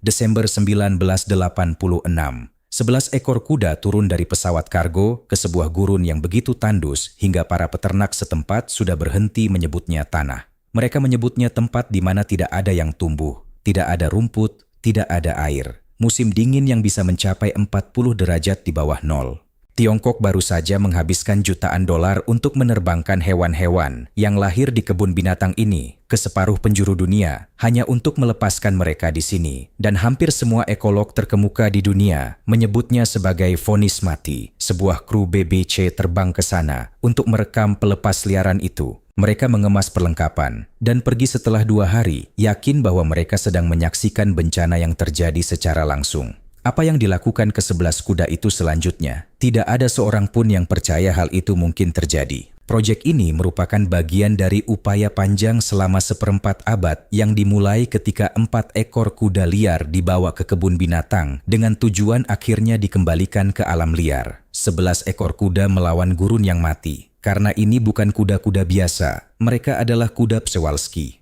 Desember 1986. 11 ekor kuda turun dari pesawat kargo ke sebuah gurun yang begitu tandus hingga para peternak setempat sudah berhenti menyebutnya tanah. Mereka menyebutnya tempat di mana tidak ada yang tumbuh, tidak ada rumput, tidak ada air. Musim dingin yang bisa mencapai 40 derajat di bawah nol. Tiongkok baru saja menghabiskan jutaan dolar untuk menerbangkan hewan-hewan yang lahir di kebun binatang ini ke separuh penjuru dunia hanya untuk melepaskan mereka di sini. Dan hampir semua ekolog terkemuka di dunia menyebutnya sebagai vonis mati. Sebuah kru BBC terbang ke sana untuk merekam pelepas liaran itu. Mereka mengemas perlengkapan dan pergi setelah 2 hari, yakin bahwa mereka sedang menyaksikan bencana yang terjadi secara langsung. Apa yang dilakukan ke-11 kuda itu selanjutnya? Tidak ada seorang pun yang percaya hal itu mungkin terjadi. Proyek ini merupakan bagian dari upaya panjang selama 1/4 abad yang dimulai ketika 4 ekor kuda liar dibawa ke kebun binatang dengan tujuan akhirnya dikembalikan ke alam liar. 11 ekor kuda melawan gurun yang mati. Karena ini bukan kuda-kuda biasa, mereka adalah kuda Przewalski.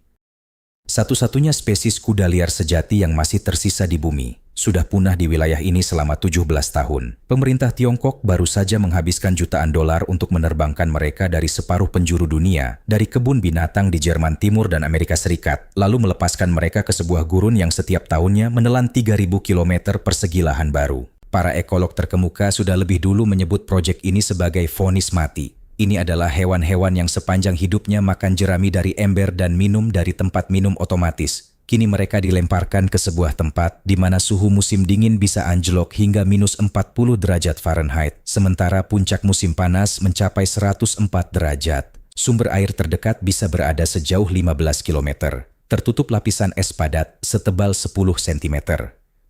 Satu-satunya spesies kuda liar sejati yang masih tersisa di bumi. Sudah punah di wilayah ini selama 17 tahun. Pemerintah Tiongkok baru saja menghabiskan jutaan dolar untuk menerbangkan mereka dari separuh penjuru dunia, dari kebun binatang di Jerman Timur dan Amerika Serikat, lalu melepaskan mereka ke sebuah gurun yang setiap tahunnya menelan 3.000 km persegi lahan baru. Para ekolog terkemuka sudah lebih dulu menyebut proyek ini sebagai vonis mati. Ini adalah hewan-hewan yang sepanjang hidupnya makan jerami dari ember dan minum dari tempat minum otomatis. Kini mereka dilemparkan ke sebuah tempat di mana suhu musim dingin bisa anjlok hingga minus 40 derajat Fahrenheit, sementara puncak musim panas mencapai 104 derajat. Sumber air terdekat bisa berada sejauh 15 km. Tertutup lapisan es padat setebal 10 cm.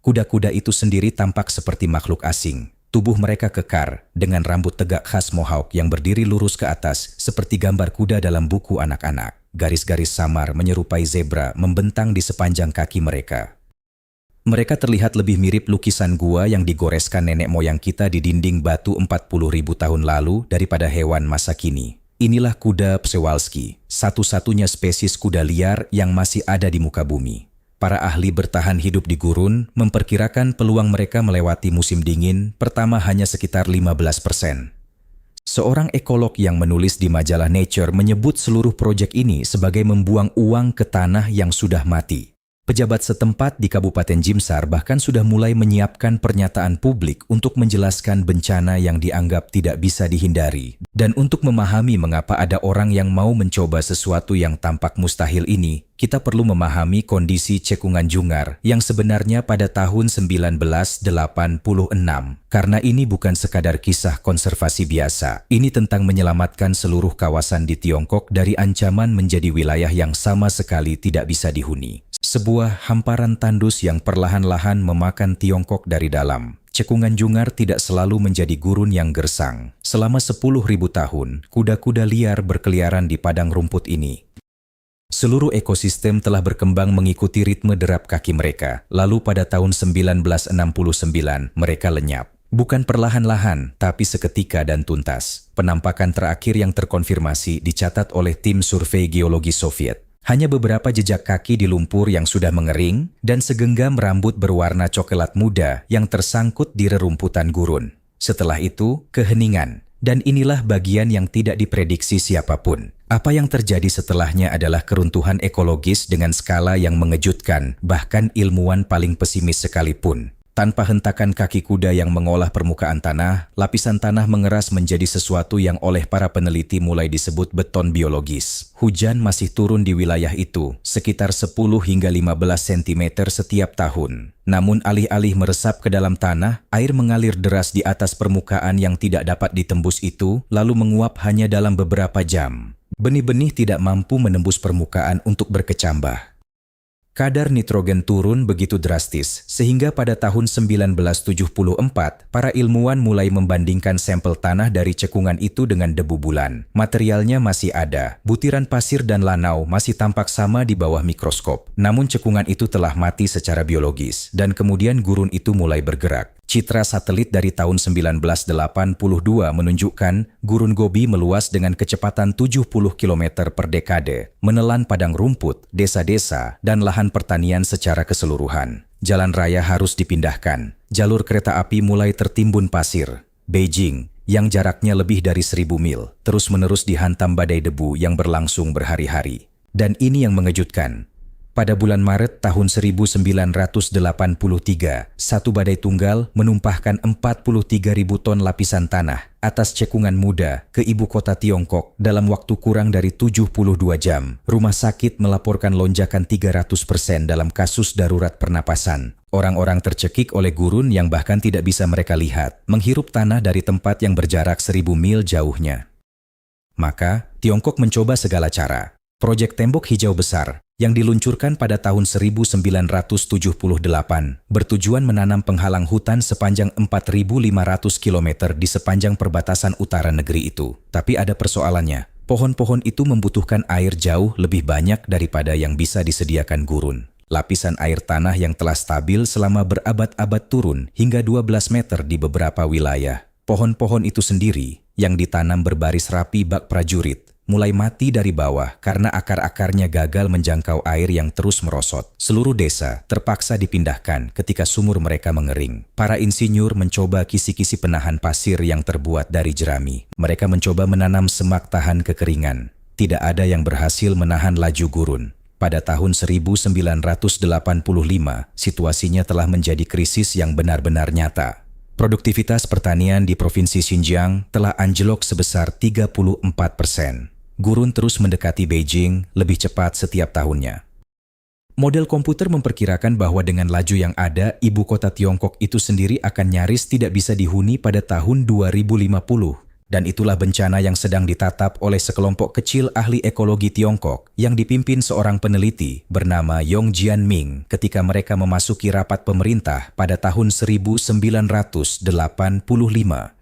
Kuda-kuda itu sendiri tampak seperti makhluk asing. Tubuh mereka kekar, dengan rambut tegak khas Mohawk yang berdiri lurus ke atas, seperti gambar kuda dalam buku anak-anak. Garis-garis samar menyerupai zebra membentang di sepanjang kaki mereka. Mereka terlihat lebih mirip lukisan gua yang digoreskan nenek moyang kita di dinding batu 40.000 tahun lalu daripada hewan masa kini. Inilah kuda Przewalski, satu-satunya spesies kuda liar yang masih ada di muka bumi. Para ahli bertahan hidup di gurun memperkirakan peluang mereka melewati musim dingin pertama hanya sekitar 15%. Seorang ekolog yang menulis di majalah Nature menyebut seluruh proyek ini sebagai membuang uang ke tanah yang sudah mati. Pejabat setempat di Kabupaten Jimsar bahkan sudah mulai menyiapkan pernyataan publik untuk menjelaskan bencana yang dianggap tidak bisa dihindari. Dan untuk memahami mengapa ada orang yang mau mencoba sesuatu yang tampak mustahil ini, kita perlu memahami kondisi cekungan Jungar yang sebenarnya pada tahun 1986. Karena ini bukan sekadar kisah konservasi biasa. Ini tentang menyelamatkan seluruh kawasan di Tiongkok dari ancaman menjadi wilayah yang sama sekali tidak bisa dihuni. Sebuah hamparan tandus yang perlahan-lahan memakan Tiongkok dari dalam. Cekungan Jungar tidak selalu menjadi gurun yang gersang. Selama 10.000 tahun, kuda-kuda liar berkeliaran di padang rumput ini. Seluruh ekosistem telah berkembang mengikuti ritme derap kaki mereka. Lalu pada tahun 1969, mereka lenyap. Bukan perlahan-lahan, tapi seketika dan tuntas. Penampakan terakhir yang terkonfirmasi dicatat oleh tim survei geologi Soviet. Hanya beberapa jejak kaki di lumpur yang sudah mengering dan segenggam rambut berwarna coklat muda yang tersangkut di rerumputan gurun. Setelah itu, keheningan. Dan inilah bagian yang tidak diprediksi siapapun. Apa yang terjadi setelahnya adalah keruntuhan ekologis dengan skala yang mengejutkan, bahkan ilmuwan paling pesimis sekalipun. Tanpa hentakan kaki kuda yang mengolah permukaan tanah, lapisan tanah mengeras menjadi sesuatu yang oleh para peneliti mulai disebut beton biologis. Hujan masih turun di wilayah itu, sekitar 10 hingga 15 cm setiap tahun. Namun alih-alih meresap ke dalam tanah, air mengalir deras di atas permukaan yang tidak dapat ditembus itu, lalu menguap hanya dalam beberapa jam. Benih-benih tidak mampu menembus permukaan untuk berkecambah. Kadar nitrogen turun begitu drastis, sehingga pada tahun 1974, para ilmuwan mulai membandingkan sampel tanah dari cekungan itu dengan debu bulan. Materialnya masih ada, butiran pasir dan lanau masih tampak sama di bawah mikroskop. Namun cekungan itu telah mati secara biologis, dan kemudian gurun itu mulai bergerak. Citra satelit dari tahun 1982 menunjukkan gurun Gobi meluas dengan kecepatan 70 km per dekade, menelan padang rumput, desa-desa, dan lahan pertanian secara keseluruhan. Jalan raya harus dipindahkan. Jalur kereta api mulai tertimbun pasir. Beijing, yang jaraknya lebih dari 1.000 mil, terus-menerus dihantam badai debu yang berlangsung berhari-hari. Dan ini yang mengejutkan. Pada bulan Maret tahun 1983, satu badai tunggal menumpahkan 43.000 ton lapisan tanah atas cekungan muda ke ibu kota Tiongkok dalam waktu kurang dari 72 jam. Rumah sakit melaporkan lonjakan 300% dalam kasus darurat pernapasan. Orang-orang tercekik oleh gurun yang bahkan tidak bisa mereka lihat, menghirup tanah dari tempat yang berjarak 1.000 mil jauhnya. Maka, Tiongkok mencoba segala cara. Proyek Tembok Hijau Besar yang diluncurkan pada tahun 1978 bertujuan menanam penghalang hutan sepanjang 4.500 km di sepanjang perbatasan utara negeri itu. Tapi ada persoalannya, pohon-pohon itu membutuhkan air jauh lebih banyak daripada yang bisa disediakan gurun. Lapisan air tanah yang telah stabil selama berabad-abad turun hingga 12 meter di beberapa wilayah. Pohon-pohon itu sendiri yang ditanam berbaris rapi bak prajurit mulai mati dari bawah karena akar-akarnya gagal menjangkau air yang terus merosot. Seluruh desa terpaksa dipindahkan ketika sumur mereka mengering. Para insinyur mencoba kisi-kisi penahan pasir yang terbuat dari jerami. Mereka mencoba menanam semak tahan kekeringan. Tidak ada yang berhasil menahan laju gurun. Pada tahun 1985, situasinya telah menjadi krisis yang benar-benar nyata. Produktivitas pertanian di Provinsi Xinjiang telah anjlok sebesar 34%. Gurun terus mendekati Beijing lebih cepat setiap tahunnya. Model komputer memperkirakan bahwa dengan laju yang ada, ibu kota Tiongkok itu sendiri akan nyaris tidak bisa dihuni pada tahun 2050. Dan itulah bencana yang sedang ditatap oleh sekelompok kecil ahli ekologi Tiongkok yang dipimpin seorang peneliti bernama Yong Jianming ketika mereka memasuki rapat pemerintah pada tahun 1985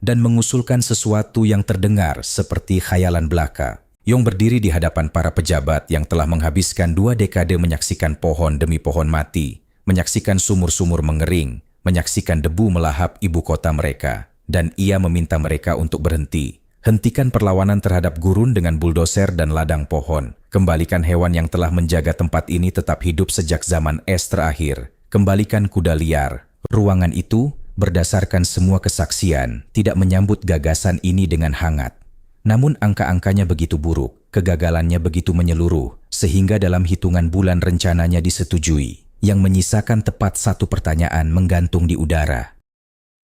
dan mengusulkan sesuatu yang terdengar seperti khayalan belaka. Yong berdiri di hadapan para pejabat yang telah menghabiskan 2 dekade menyaksikan pohon demi pohon mati, menyaksikan sumur-sumur mengering, menyaksikan debu melahap ibu kota mereka. Dan ia meminta mereka untuk berhenti. Hentikan perlawanan terhadap gurun dengan buldoser dan ladang pohon. Kembalikan hewan yang telah menjaga tempat ini tetap hidup sejak zaman es terakhir. Kembalikan kuda liar. Ruangan itu, berdasarkan semua kesaksian, tidak menyambut gagasan ini dengan hangat. Namun angka-angkanya begitu buruk, kegagalannya begitu menyeluruh, sehingga dalam hitungan bulan rencananya disetujui, yang menyisakan tepat satu pertanyaan menggantung di udara.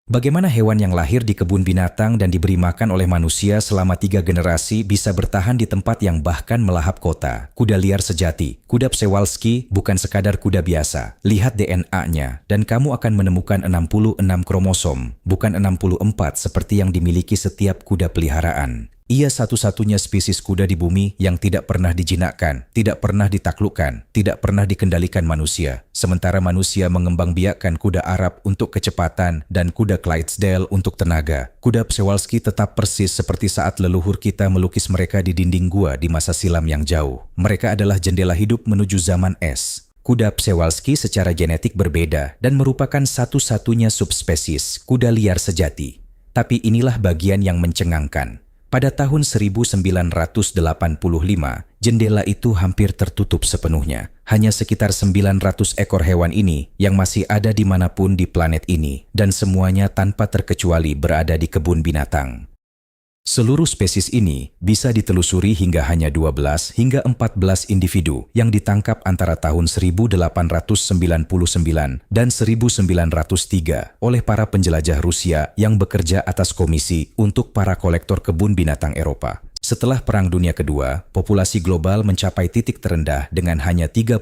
Bagaimana hewan yang lahir di kebun binatang dan diberi makan oleh manusia selama 3 generasi bisa bertahan di tempat yang bahkan melahap kota? Kuda liar sejati, kuda Przewalski bukan sekadar kuda biasa. Lihat DNA-nya dan kamu akan menemukan 66 kromosom, bukan 64 seperti yang dimiliki setiap kuda peliharaan. Ia satu-satunya spesies kuda di bumi yang tidak pernah dijinakkan, tidak pernah ditaklukkan, tidak pernah dikendalikan manusia. Sementara manusia mengembangbiakkan kuda Arab untuk kecepatan dan kuda Clydesdale untuk tenaga. Kuda Przewalski tetap persis seperti saat leluhur kita melukis mereka di dinding gua di masa silam yang jauh. Mereka adalah jendela hidup menuju zaman es. Kuda Przewalski secara genetik berbeda dan merupakan satu-satunya subspesies kuda liar sejati. Tapi inilah bagian yang mencengangkan. Pada tahun 1985, jendela itu hampir tertutup sepenuhnya. Hanya sekitar 900 ekor hewan ini yang masih ada dimanapun di planet ini, dan semuanya tanpa terkecuali berada di kebun binatang. Seluruh spesies ini bisa ditelusuri hingga hanya 12 hingga 14 individu yang ditangkap antara tahun 1899 dan 1903 oleh para penjelajah Rusia yang bekerja atas komisi untuk para kolektor kebun binatang Eropa. Setelah Perang Dunia Kedua, populasi global mencapai titik terendah dengan hanya 31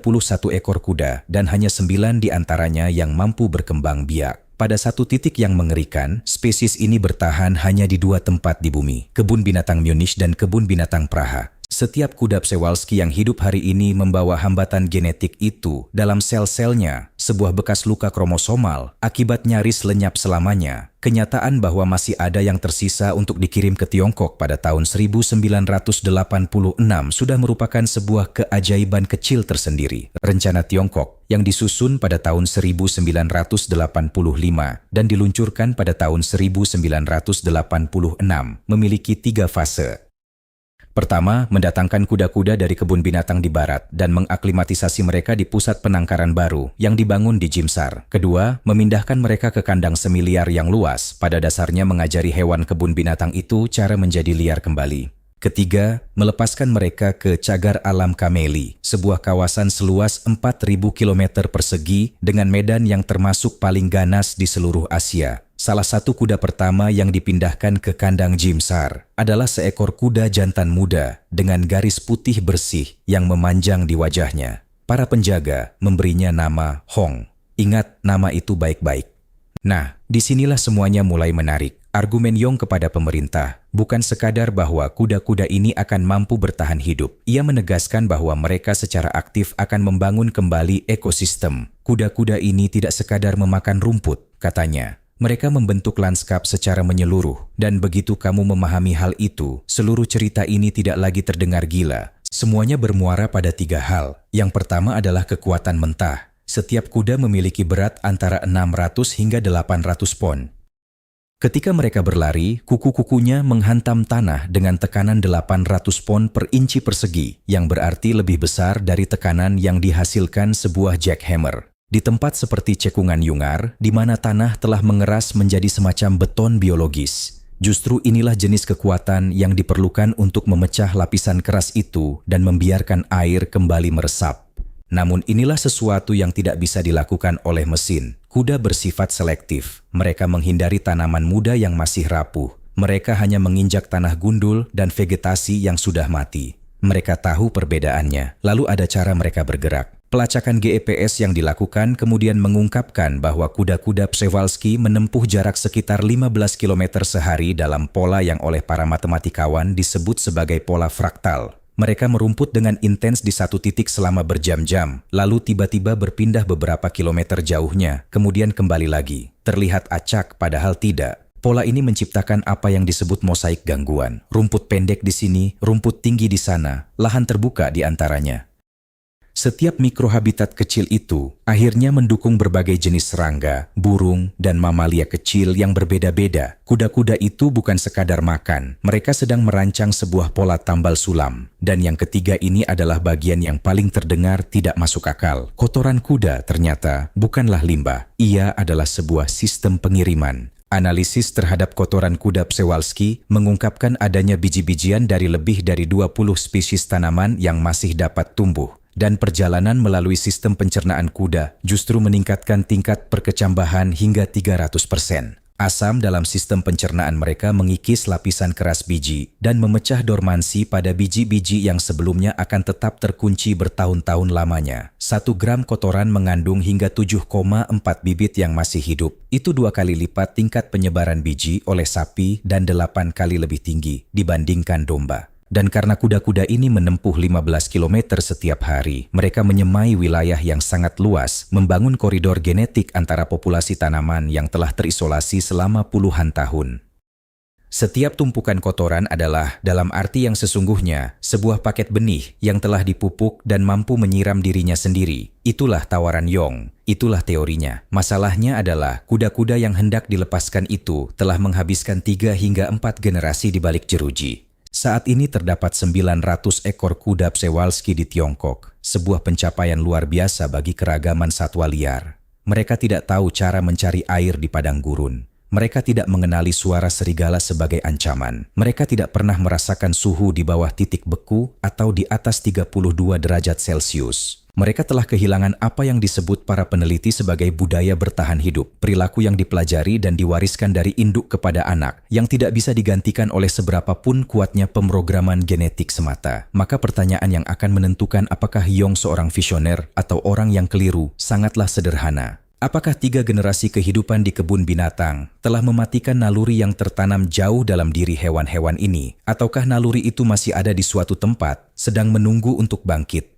ekor kuda dan hanya 9 di antaranya yang mampu berkembang biak. Pada satu titik yang mengerikan, spesies ini bertahan hanya di 2 tempat di bumi, kebun binatang Munich dan kebun binatang Praha. Setiap kuda Przewalski yang hidup hari ini membawa hambatan genetik itu dalam sel-selnya, sebuah bekas luka kromosomal akibat nyaris lenyap selamanya. Kenyataan bahwa masih ada yang tersisa untuk dikirim ke Tiongkok pada tahun 1986 sudah merupakan sebuah keajaiban kecil tersendiri. Rencana Tiongkok yang disusun pada tahun 1985 dan diluncurkan pada tahun 1986 memiliki 3 fase. Pertama, mendatangkan kuda-kuda dari kebun binatang di barat dan mengaklimatisasi mereka di pusat penangkaran baru yang dibangun di Jimsar. Kedua, memindahkan mereka ke kandang semiliar yang luas, pada dasarnya mengajari hewan kebun binatang itu cara menjadi liar kembali. Ketiga, melepaskan mereka ke Cagar Alam Kameli, sebuah kawasan seluas 4.000 km persegi dengan medan yang termasuk paling ganas di seluruh Asia. Salah satu kuda pertama yang dipindahkan ke kandang Jimsar adalah seekor kuda jantan muda dengan garis putih bersih yang memanjang di wajahnya. Para penjaga memberinya nama Hong. Ingat nama itu baik-baik. Nah, disinilah semuanya mulai menarik. Argumen Yong kepada pemerintah bukan sekadar bahwa kuda-kuda ini akan mampu bertahan hidup. Ia menegaskan bahwa mereka secara aktif akan membangun kembali ekosistem. Kuda-kuda ini tidak sekadar memakan rumput, katanya. Mereka membentuk lanskap secara menyeluruh, dan begitu kamu memahami hal itu, seluruh cerita ini tidak lagi terdengar gila. Semuanya bermuara pada 3 hal. Yang pertama adalah kekuatan mentah. Setiap kuda memiliki berat antara 600 hingga 800 pon. Ketika mereka berlari, kuku-kukunya menghantam tanah dengan tekanan 800 pon per inci persegi, yang berarti lebih besar dari tekanan yang dihasilkan sebuah jackhammer. Di tempat seperti cekungan yungar, di mana tanah telah mengeras menjadi semacam beton biologis. Justru inilah jenis kekuatan yang diperlukan untuk memecah lapisan keras itu dan membiarkan air kembali meresap. Namun inilah sesuatu yang tidak bisa dilakukan oleh mesin. Kuda bersifat selektif. Mereka menghindari tanaman muda yang masih rapuh. Mereka hanya menginjak tanah gundul dan vegetasi yang sudah mati. Mereka tahu perbedaannya, lalu ada cara mereka bergerak. Pelacakan GPS yang dilakukan kemudian mengungkapkan bahwa kuda-kuda Przewalski menempuh jarak sekitar 15 km sehari dalam pola yang oleh para matematikawan disebut sebagai pola fraktal. Mereka merumput dengan intens di satu titik selama berjam-jam, lalu tiba-tiba berpindah beberapa kilometer jauhnya, kemudian kembali lagi. Terlihat acak, padahal tidak. Pola ini menciptakan apa yang disebut mosaik gangguan. Rumput pendek di sini, rumput tinggi di sana, lahan terbuka di antaranya. Setiap mikrohabitat kecil itu akhirnya mendukung berbagai jenis serangga, burung, dan mamalia kecil yang berbeda-beda. Kuda-kuda itu bukan sekadar makan, mereka sedang merancang sebuah pola tambal sulam. Dan yang ketiga ini adalah bagian yang paling terdengar tidak masuk akal. Kotoran kuda ternyata bukanlah limbah, ia adalah sebuah sistem pengiriman. Analisis terhadap kotoran kuda Przewalski mengungkapkan adanya biji-bijian dari lebih dari 20 spesies tanaman yang masih dapat tumbuh. Dan perjalanan melalui sistem pencernaan kuda justru meningkatkan tingkat perkecambahan hingga 300%. Asam dalam sistem pencernaan mereka mengikis lapisan keras biji dan memecah dormansi pada biji-biji yang sebelumnya akan tetap terkunci bertahun-tahun lamanya. 1 gram kotoran mengandung hingga 7,4 bibit yang masih hidup. Itu 2 kali lipat tingkat penyebaran biji oleh sapi dan 8 kali lebih tinggi dibandingkan domba. Dan karena kuda-kuda ini menempuh 15 km setiap hari, mereka menyemai wilayah yang sangat luas, membangun koridor genetik antara populasi tanaman yang telah terisolasi selama puluhan tahun. Setiap tumpukan kotoran adalah, dalam arti yang sesungguhnya, sebuah paket benih yang telah dipupuk dan mampu menyiram dirinya sendiri. Itulah tawaran Yong, itulah teorinya. Masalahnya adalah, kuda-kuda yang hendak dilepaskan itu telah menghabiskan 3 hingga 4 generasi di balik jeruji. Saat ini terdapat 900 ekor kuda Przewalski di Tiongkok, sebuah pencapaian luar biasa bagi keragaman satwa liar. Mereka tidak tahu cara mencari air di padang gurun. Mereka tidak mengenali suara serigala sebagai ancaman. Mereka tidak pernah merasakan suhu di bawah titik beku atau di atas 32 derajat Celcius. Mereka telah kehilangan apa yang disebut para peneliti sebagai budaya bertahan hidup, perilaku yang dipelajari dan diwariskan dari induk kepada anak, yang tidak bisa digantikan oleh seberapapun kuatnya pemrograman genetik semata. Maka pertanyaan yang akan menentukan apakah Yong seorang visioner atau orang yang keliru sangatlah sederhana. Apakah 3 generasi kehidupan di kebun binatang telah mematikan naluri yang tertanam jauh dalam diri hewan-hewan ini, ataukah naluri itu masih ada di suatu tempat, sedang menunggu untuk bangkit?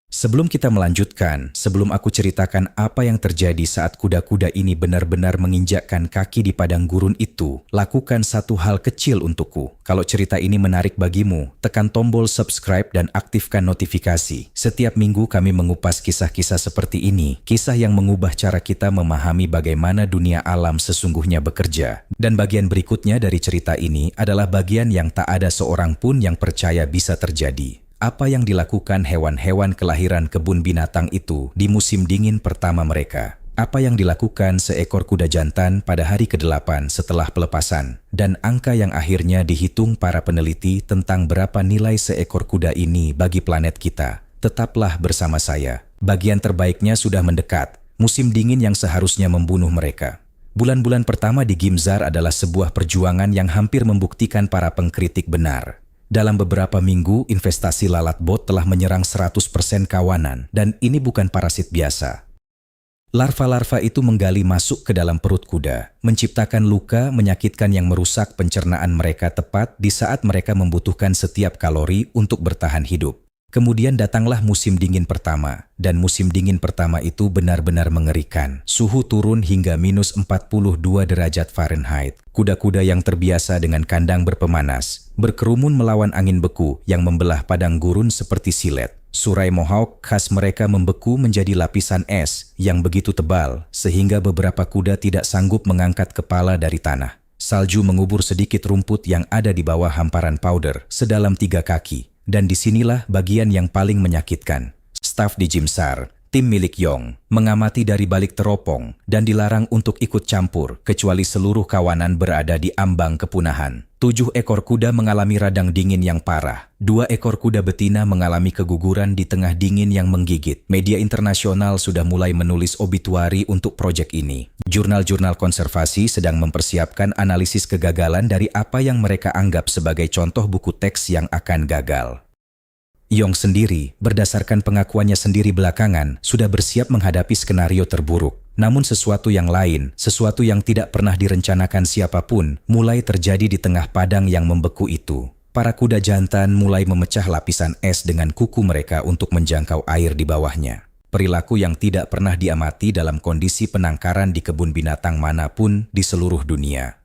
Sebelum kita melanjutkan, sebelum aku ceritakan apa yang terjadi saat kuda-kuda ini benar-benar menginjakkan kaki di padang gurun itu, lakukan satu hal kecil untukku. Kalau cerita ini menarik bagimu, tekan tombol subscribe dan aktifkan notifikasi. Setiap minggu kami mengupas kisah-kisah seperti ini, kisah yang mengubah cara kita memahami bagaimana dunia alam sesungguhnya bekerja. Dan bagian berikutnya dari cerita ini adalah bagian yang tak ada seorang pun yang percaya bisa terjadi. Apa yang dilakukan hewan-hewan kelahiran kebun binatang itu di musim dingin pertama mereka? Apa yang dilakukan seekor kuda jantan pada hari ke-8 setelah pelepasan? Dan angka yang akhirnya dihitung para peneliti tentang berapa nilai seekor kuda ini bagi planet kita. Tetaplah bersama saya. Bagian terbaiknya sudah mendekat. Musim dingin yang seharusnya membunuh mereka. Bulan-bulan pertama di Gimzar adalah sebuah perjuangan yang hampir membuktikan para pengkritik benar. Dalam beberapa minggu, investasi lalat bot telah menyerang 100% kawanan, dan ini bukan parasit biasa. Larva-larva itu menggali masuk ke dalam perut kuda, menciptakan luka menyakitkan yang merusak pencernaan mereka tepat di saat mereka membutuhkan setiap kalori untuk bertahan hidup. Kemudian datanglah musim dingin pertama, dan musim dingin pertama itu benar-benar mengerikan. Suhu turun hingga minus 42 derajat Fahrenheit. Kuda-kuda yang terbiasa dengan kandang berpemanas, berkerumun melawan angin beku yang membelah padang gurun seperti silet. Surai Mohawk khas mereka membeku menjadi lapisan es yang begitu tebal, sehingga beberapa kuda tidak sanggup mengangkat kepala dari tanah. Salju mengubur sedikit rumput yang ada di bawah hamparan powder sedalam 3 kaki. Dan disinilah bagian yang paling menyakitkan. Staf di Gimzar, tim milik Yong, mengamati dari balik teropong dan dilarang untuk ikut campur kecuali seluruh kawanan berada di ambang kepunahan. 7 ekor kuda mengalami radang dingin yang parah. 2 ekor kuda betina mengalami keguguran di tengah dingin yang menggigit. Media internasional sudah mulai menulis obituari untuk proyek ini. Jurnal-jurnal konservasi sedang mempersiapkan analisis kegagalan dari apa yang mereka anggap sebagai contoh buku teks yang akan gagal. Yong sendiri, berdasarkan pengakuannya sendiri belakangan, sudah bersiap menghadapi skenario terburuk. Namun sesuatu yang lain, sesuatu yang tidak pernah direncanakan siapapun, mulai terjadi di tengah padang yang membeku itu. Para kuda jantan mulai memecah lapisan es dengan kuku mereka untuk menjangkau air di bawahnya. Perilaku yang tidak pernah diamati dalam kondisi penangkaran di kebun binatang manapun di seluruh dunia.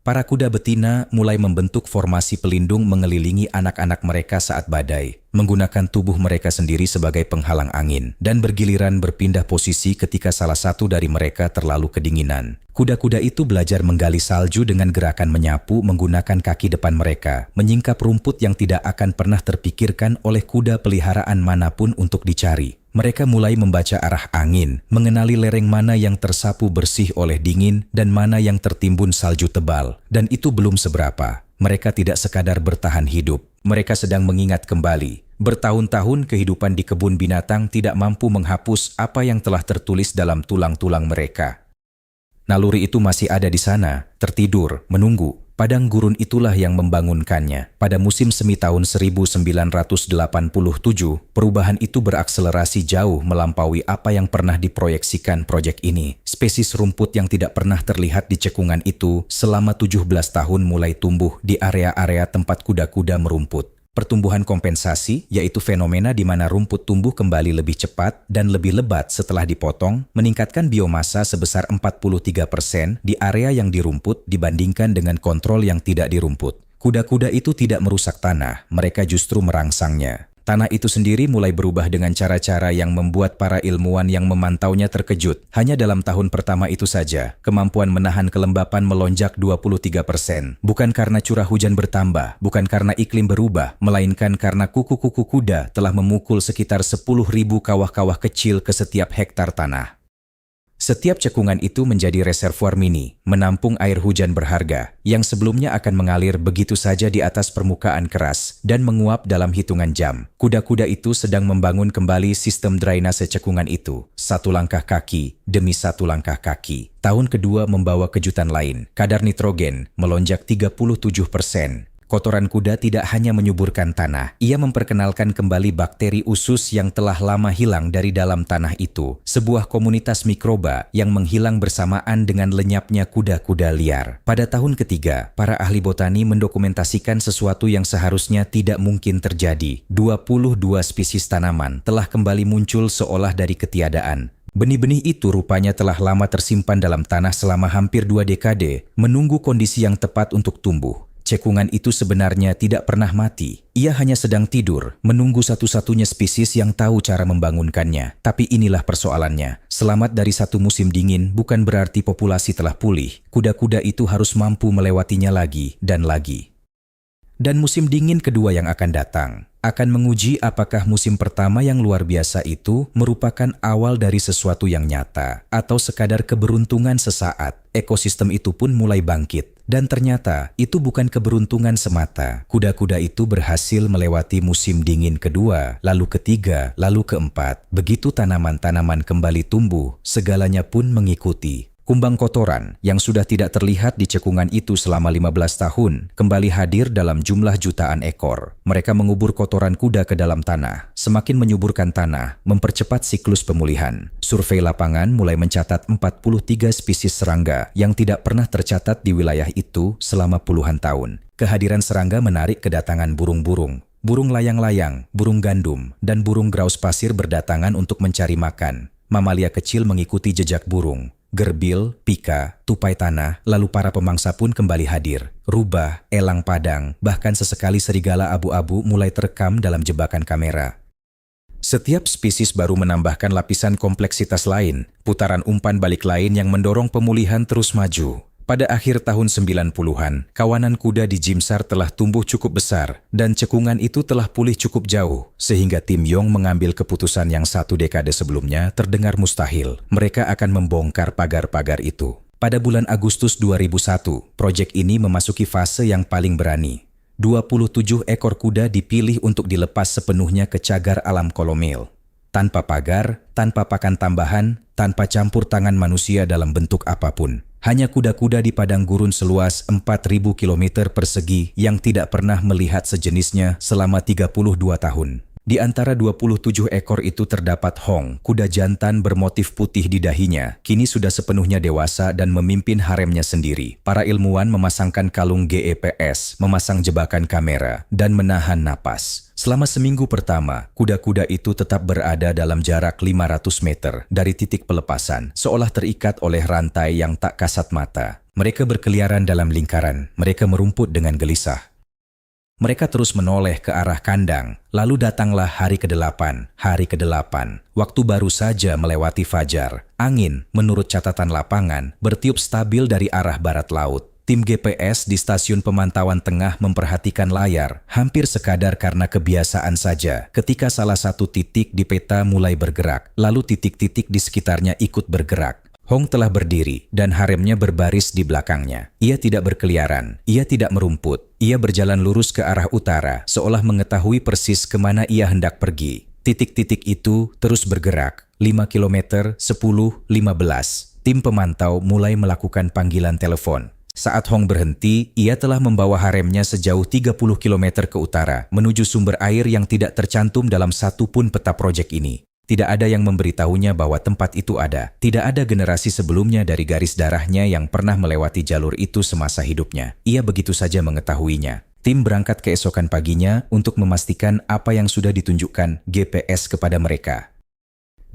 Para kuda betina mulai membentuk formasi pelindung mengelilingi anak-anak mereka saat badai, menggunakan tubuh mereka sendiri sebagai penghalang angin, dan bergiliran berpindah posisi ketika salah satu dari mereka terlalu kedinginan. Kuda-kuda itu belajar menggali salju dengan gerakan menyapu menggunakan kaki depan mereka, menyingkap rumput yang tidak akan pernah terpikirkan oleh kuda peliharaan manapun untuk dicari. Mereka mulai membaca arah angin, mengenali lereng mana yang tersapu bersih oleh dingin dan mana yang tertimbun salju tebal. Dan itu belum seberapa. Mereka tidak sekadar bertahan hidup. Mereka sedang mengingat kembali. Bertahun-tahun kehidupan di kebun binatang tidak mampu menghapus apa yang telah tertulis dalam tulang-tulang mereka. Naluri itu masih ada di sana, tertidur, menunggu. Padang gurun itulah yang membangunkannya. Pada musim semi tahun 1987, perubahan itu berakselerasi jauh melampaui apa yang pernah diproyeksikan proyek ini. Spesies rumput yang tidak pernah terlihat di cekungan itu selama 17 tahun mulai tumbuh di area-area tempat kuda-kuda merumput. Pertumbuhan kompensasi, yaitu fenomena di mana rumput tumbuh kembali lebih cepat dan lebih lebat setelah dipotong, meningkatkan biomasa sebesar 43% di area yang dirumput dibandingkan dengan kontrol yang tidak dirumput. Kuda-kuda itu tidak merusak tanah, mereka justru merangsangnya. Tanah itu sendiri mulai berubah dengan cara-cara yang membuat para ilmuwan yang memantaunya terkejut. Hanya dalam tahun pertama itu saja, kemampuan menahan kelembapan melonjak 23%. Bukan karena curah hujan bertambah, bukan karena iklim berubah, melainkan karena kuku-kuku kuda telah memukul sekitar 10.000 kawah-kawah kecil ke setiap hektar tanah. Setiap cekungan itu menjadi reservoir mini, menampung air hujan berharga, yang sebelumnya akan mengalir begitu saja di atas permukaan keras dan menguap dalam hitungan jam. Kuda-kuda itu sedang membangun kembali sistem drainase cekungan itu, satu langkah kaki demi satu langkah kaki. Tahun kedua membawa kejutan lain, kadar nitrogen melonjak 37%. Kotoran kuda tidak hanya menyuburkan tanah, ia memperkenalkan kembali bakteri usus yang telah lama hilang dari dalam tanah itu, sebuah komunitas mikroba yang menghilang bersamaan dengan lenyapnya kuda-kuda liar. Pada tahun ketiga, para ahli botani mendokumentasikan sesuatu yang seharusnya tidak mungkin terjadi. 22 spesies tanaman telah kembali muncul seolah dari ketiadaan. Benih-benih itu rupanya telah lama tersimpan dalam tanah selama hampir 2 dekade, menunggu kondisi yang tepat untuk tumbuh. Cekungan itu sebenarnya tidak pernah mati. Ia hanya sedang tidur, menunggu satu-satunya spesies yang tahu cara membangunkannya. Tapi inilah persoalannya. Selamat dari satu musim dingin bukan berarti populasi telah pulih. Kuda-kuda itu harus mampu melewatinya lagi dan lagi. Dan musim dingin kedua yang akan datang akan menguji apakah musim pertama yang luar biasa itu merupakan awal dari sesuatu yang nyata atau sekadar keberuntungan sesaat. Ekosistem itu pun mulai bangkit. Dan ternyata itu bukan keberuntungan semata. Kuda-kuda itu berhasil melewati musim dingin kedua, lalu ketiga, lalu keempat. Begitu tanaman-tanaman kembali tumbuh, segalanya pun mengikuti. Kumbang kotoran yang sudah tidak terlihat di cekungan itu selama 15 tahun kembali hadir dalam jumlah jutaan ekor. Mereka mengubur kotoran kuda ke dalam tanah, semakin menyuburkan tanah, mempercepat siklus pemulihan. Survei lapangan mulai mencatat 43 spesies serangga yang tidak pernah tercatat di wilayah itu selama puluhan tahun. Kehadiran serangga menarik kedatangan burung-burung. Burung layang-layang, burung gandum, dan burung graus pasir berdatangan untuk mencari makan. Mamalia kecil mengikuti jejak burung. Gerbil, pika, tupai tanah, lalu para pemangsa pun kembali hadir. Rubah, elang padang, bahkan sesekali serigala abu-abu mulai terekam dalam jebakan kamera. Setiap spesies baru menambahkan lapisan kompleksitas lain, putaran umpan balik lain yang mendorong pemulihan terus maju. Pada akhir tahun 90-an, kawanan kuda di Jimsar telah tumbuh cukup besar dan cekungan itu telah pulih cukup jauh, sehingga tim Yong mengambil keputusan yang 1 dekade sebelumnya terdengar mustahil. Mereka akan membongkar pagar-pagar itu. Pada bulan Agustus 2001, proyek ini memasuki fase yang paling berani. 27 ekor kuda dipilih untuk dilepas sepenuhnya ke cagar alam Kolomel. Tanpa pagar, tanpa pakan tambahan, tanpa campur tangan manusia dalam bentuk apapun. Hanya kuda-kuda di padang gurun seluas 4.000 km persegi yang tidak pernah melihat sejenisnya selama 32 tahun. Di antara 27 ekor itu terdapat Hong, kuda jantan bermotif putih di dahinya, kini sudah sepenuhnya dewasa dan memimpin haremnya sendiri. Para ilmuwan memasangkan kalung GPS, memasang jebakan kamera, dan menahan napas. Selama seminggu pertama, kuda-kuda itu tetap berada dalam jarak 500 meter dari titik pelepasan, seolah terikat oleh rantai yang tak kasat mata. Mereka berkeliaran dalam lingkaran, mereka merumput dengan gelisah. Mereka terus menoleh ke arah kandang, lalu datanglah hari ke-8, hari ke-8. Waktu baru saja melewati fajar. Angin, menurut catatan lapangan, bertiup stabil dari arah barat laut. Tim GPS di stasiun pemantauan tengah memperhatikan layar, hampir sekadar karena kebiasaan saja. Ketika salah satu titik di peta mulai bergerak, lalu titik-titik di sekitarnya ikut bergerak. Hong telah berdiri dan haremnya berbaris di belakangnya. Ia tidak berkeliaran, ia tidak merumput. Ia berjalan lurus ke arah utara, seolah mengetahui persis kemana ia hendak pergi. Titik-titik itu terus bergerak. 5 km, 10, 15. Tim pemantau mulai melakukan panggilan telepon. Saat Hong berhenti, ia telah membawa haremnya sejauh 30 km ke utara, menuju sumber air yang tidak tercantum dalam satu pun peta proyek ini. Tidak ada yang memberitahunya bahwa tempat itu ada. Tidak ada generasi sebelumnya dari garis darahnya yang pernah melewati jalur itu semasa hidupnya. Ia begitu saja mengetahuinya. Tim berangkat keesokan paginya untuk memastikan apa yang sudah ditunjukkan GPS kepada mereka.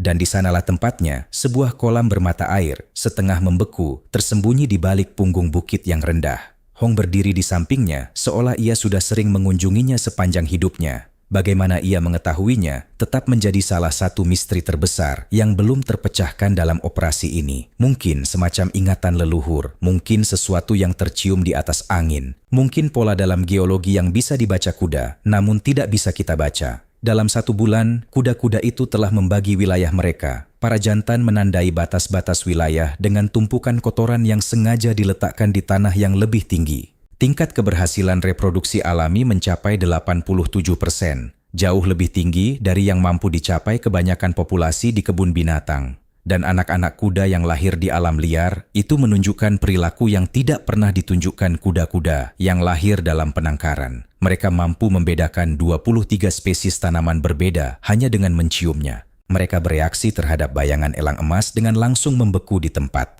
Dan di sanalah tempatnya, sebuah kolam bermata air, setengah membeku, tersembunyi di balik punggung bukit yang rendah. Hong berdiri di sampingnya, seolah ia sudah sering mengunjunginya sepanjang hidupnya. Bagaimana ia mengetahuinya, tetap menjadi salah satu misteri terbesar yang belum terpecahkan dalam operasi ini. Mungkin semacam ingatan leluhur, mungkin sesuatu yang tercium di atas angin, mungkin pola dalam geologi yang bisa dibaca kuda, namun tidak bisa kita baca. Dalam 1 bulan, kuda-kuda itu telah membagi wilayah mereka. Para jantan menandai batas-batas wilayah dengan tumpukan kotoran yang sengaja diletakkan di tanah yang lebih tinggi. Tingkat keberhasilan reproduksi alami mencapai 87%, jauh lebih tinggi dari yang mampu dicapai kebanyakan populasi di kebun binatang. Dan anak-anak kuda yang lahir di alam liar itu menunjukkan perilaku yang tidak pernah ditunjukkan kuda-kuda yang lahir dalam penangkaran. Mereka mampu membedakan 23 spesies tanaman berbeda hanya dengan menciumnya. Mereka bereaksi terhadap bayangan elang emas dengan langsung membeku di tempat.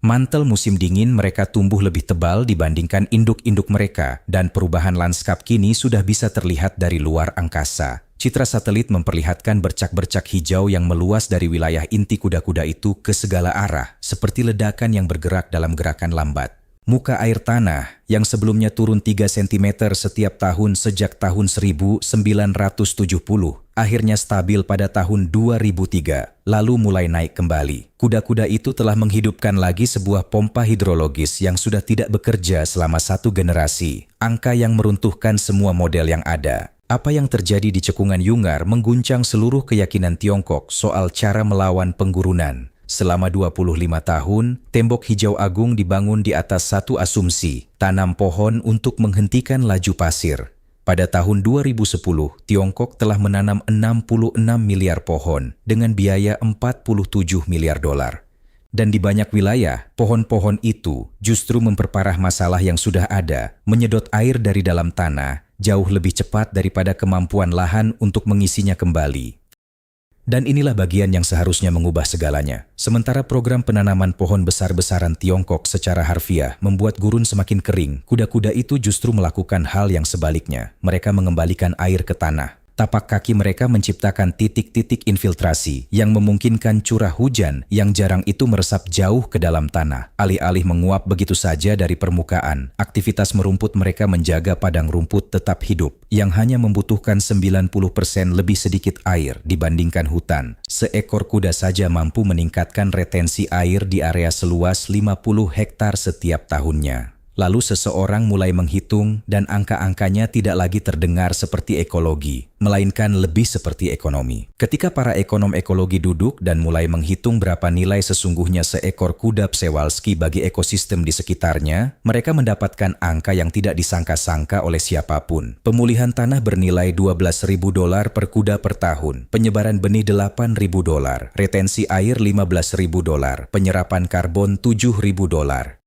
Mantel musim dingin mereka tumbuh lebih tebal dibandingkan induk-induk mereka, dan perubahan lanskap kini sudah bisa terlihat dari luar angkasa. Citra satelit memperlihatkan bercak-bercak hijau yang meluas dari wilayah inti kuda-kuda itu ke segala arah, seperti ledakan yang bergerak dalam gerakan lambat. Muka air tanah yang sebelumnya turun 3 cm setiap tahun sejak tahun 1970, akhirnya stabil pada tahun 2003, lalu mulai naik kembali. Kuda-kuda itu telah menghidupkan lagi sebuah pompa hidrologis yang sudah tidak bekerja selama 1 generasi, angka yang meruntuhkan semua model yang ada. Apa yang terjadi di cekungan Yungar mengguncang seluruh keyakinan Tiongkok soal cara melawan penggurunan. Selama 25 tahun, tembok hijau agung dibangun di atas satu asumsi, tanam pohon untuk menghentikan laju pasir. Pada tahun 2010, Tiongkok telah menanam 66 miliar pohon dengan biaya 47 miliar dolar. Dan di banyak wilayah, pohon-pohon itu justru memperparah masalah yang sudah ada, menyedot air dari dalam tanah jauh lebih cepat daripada kemampuan lahan untuk mengisinya kembali. Dan inilah bagian yang seharusnya mengubah segalanya. Sementara program penanaman pohon besar-besaran Tiongkok secara harfiah membuat gurun semakin kering, kuda-kuda itu justru melakukan hal yang sebaliknya. Mereka mengembalikan air ke tanah. Tapak kaki mereka menciptakan titik-titik infiltrasi yang memungkinkan curah hujan yang jarang itu meresap jauh ke dalam tanah. Alih-alih menguap begitu saja dari permukaan, aktivitas merumput mereka menjaga padang rumput tetap hidup, yang hanya membutuhkan 90% lebih sedikit air dibandingkan hutan. Seekor kuda saja mampu meningkatkan retensi air di area seluas 50 hektar setiap tahunnya. Lalu seseorang mulai menghitung dan angka-angkanya tidak lagi terdengar seperti ekologi, melainkan lebih seperti ekonomi. Ketika para ekonom ekologi duduk dan mulai menghitung berapa nilai sesungguhnya seekor kuda Przewalski bagi ekosistem di sekitarnya, mereka mendapatkan angka yang tidak disangka-sangka oleh siapapun. Pemulihan tanah bernilai $12.000 per kuda per tahun, penyebaran benih $8.000, retensi air $15.000, penyerapan karbon $7.000.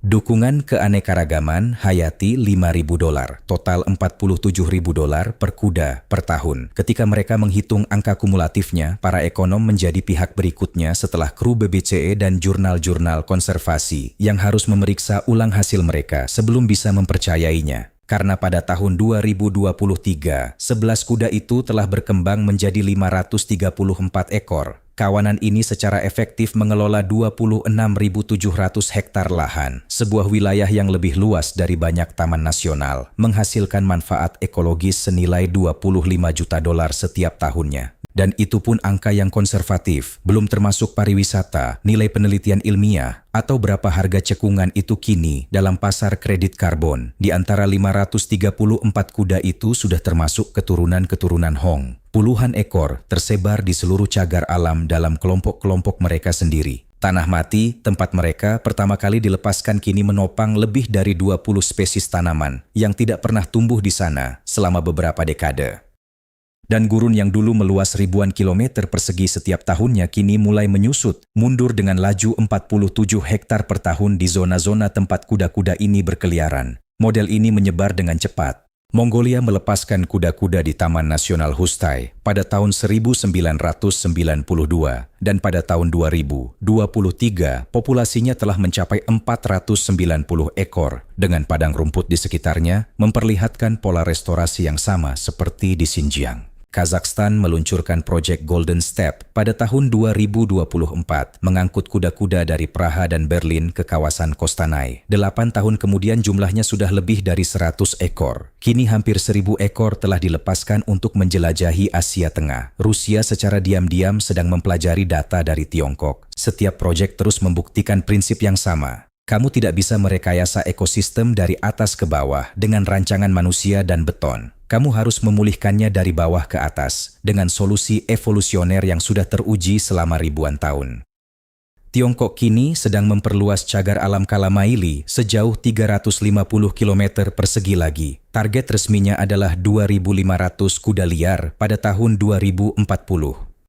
Dukungan keanekaragaman hayati $5.000, total $47.000 per kuda per tahun. Ketika mereka menghitung angka kumulatifnya, para ekonom menjadi pihak berikutnya setelah kru BBCE dan jurnal-jurnal konservasi yang harus memeriksa ulang hasil mereka sebelum bisa mempercayainya. Karena pada tahun 2023, 11 kuda itu telah berkembang menjadi 534 ekor. Kawanan ini secara efektif mengelola 26.700 hektar lahan, sebuah wilayah yang lebih luas dari banyak taman nasional, menghasilkan manfaat ekologis senilai $25 juta setiap tahunnya. Dan itu pun angka yang konservatif, belum termasuk pariwisata, nilai penelitian ilmiah, atau berapa harga cekungan itu kini dalam pasar kredit karbon. Di antara 534 kuda itu sudah termasuk keturunan-keturunan Hong. Puluhan ekor tersebar di seluruh cagar alam dalam kelompok-kelompok mereka sendiri. Tanah Mati, tempat mereka pertama kali dilepaskan, kini menopang lebih dari 20 spesies tanaman yang tidak pernah tumbuh di sana selama beberapa dekade. Dan gurun yang dulu meluas ribuan kilometer persegi setiap tahunnya kini mulai menyusut, mundur dengan laju 47 hektar per tahun di zona-zona tempat kuda-kuda ini berkeliaran. Model ini menyebar dengan cepat. Mongolia melepaskan kuda-kuda di Taman Nasional Hustai pada tahun 1992 dan pada tahun 2023 populasinya telah mencapai 490 ekor dengan padang rumput di sekitarnya memperlihatkan pola restorasi yang sama seperti di Xinjiang. Kazakhstan meluncurkan proyek Golden Steppe pada tahun 2024, mengangkut kuda-kuda dari Praha dan Berlin ke kawasan Kostanay. 8 tahun kemudian jumlahnya sudah lebih dari 100 ekor. Kini hampir 1.000 ekor telah dilepaskan untuk menjelajahi Asia Tengah. Rusia secara diam-diam sedang mempelajari data dari Tiongkok. Setiap proyek terus membuktikan prinsip yang sama. Kamu tidak bisa merekayasa ekosistem dari atas ke bawah dengan rancangan manusia dan beton. Kamu harus memulihkannya dari bawah ke atas dengan solusi evolusioner yang sudah teruji selama ribuan tahun. Tiongkok kini sedang memperluas cagar alam Kalamaili sejauh 350 km persegi lagi. Target resminya adalah 2.500 kuda liar pada tahun 2040.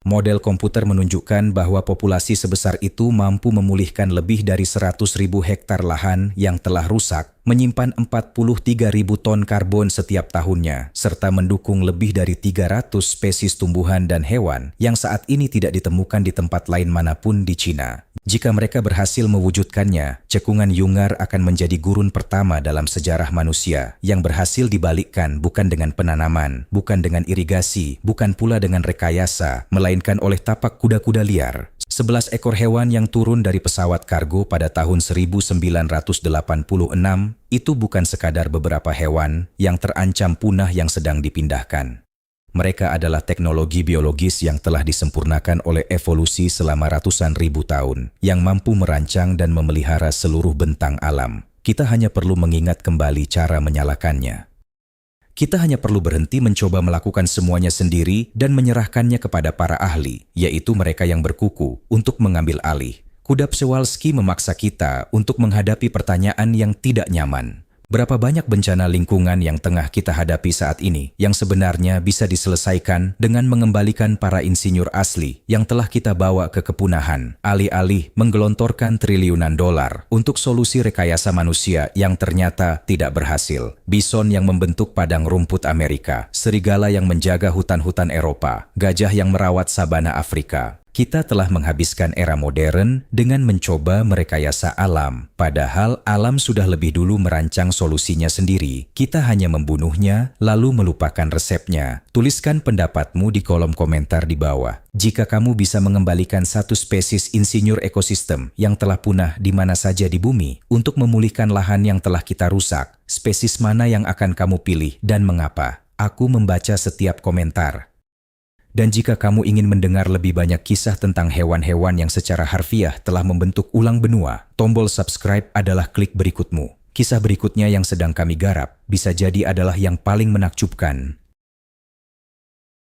Model komputer menunjukkan bahwa populasi sebesar itu mampu memulihkan lebih dari 100.000 hektar lahan yang telah rusak, menyimpan 43.000 ton karbon setiap tahunnya, serta mendukung lebih dari 300 spesies tumbuhan dan hewan yang saat ini tidak ditemukan di tempat lain manapun di Cina. Jika mereka berhasil mewujudkannya, cekungan Yungar akan menjadi gurun pertama dalam sejarah manusia yang berhasil dibalikkan bukan dengan penanaman, bukan dengan irigasi, bukan pula dengan rekayasa, melainkan oleh tapak kuda-kuda liar. 11 ekor hewan yang turun dari pesawat kargo pada tahun 1986 itu bukan sekadar beberapa hewan yang terancam punah yang sedang dipindahkan. Mereka adalah teknologi biologis yang telah disempurnakan oleh evolusi selama ratusan ribu tahun, yang mampu merancang dan memelihara seluruh bentang alam. Kita hanya perlu mengingat kembali cara menyalakannya. Kita hanya perlu berhenti mencoba melakukan semuanya sendiri dan menyerahkannya kepada para ahli, yaitu mereka yang berkuku, untuk mengambil alih. Kuda Przewalski memaksa kita untuk menghadapi pertanyaan yang tidak nyaman. Berapa banyak bencana lingkungan yang tengah kita hadapi saat ini yang sebenarnya bisa diselesaikan dengan mengembalikan para insinyur asli yang telah kita bawa ke kepunahan, alih-alih menggelontorkan triliunan dolar untuk solusi rekayasa manusia yang ternyata tidak berhasil. Bison yang membentuk padang rumput Amerika, serigala yang menjaga hutan-hutan Eropa, gajah yang merawat sabana Afrika. Kita telah menghabiskan era modern dengan mencoba merekayasa alam, padahal alam sudah lebih dulu merancang solusinya sendiri. Kita hanya membunuhnya, lalu melupakan resepnya. Tuliskan pendapatmu di kolom komentar di bawah. Jika kamu bisa mengembalikan satu spesies insinyur ekosistem yang telah punah di mana saja di bumi untuk memulihkan lahan yang telah kita rusak, spesies mana yang akan kamu pilih dan mengapa? Aku membaca setiap komentar. Dan jika kamu ingin mendengar lebih banyak kisah tentang hewan-hewan yang secara harfiah telah membentuk ulang benua, tombol subscribe adalah klik berikutmu. Kisah berikutnya yang sedang kami garap bisa jadi adalah yang paling menakjubkan.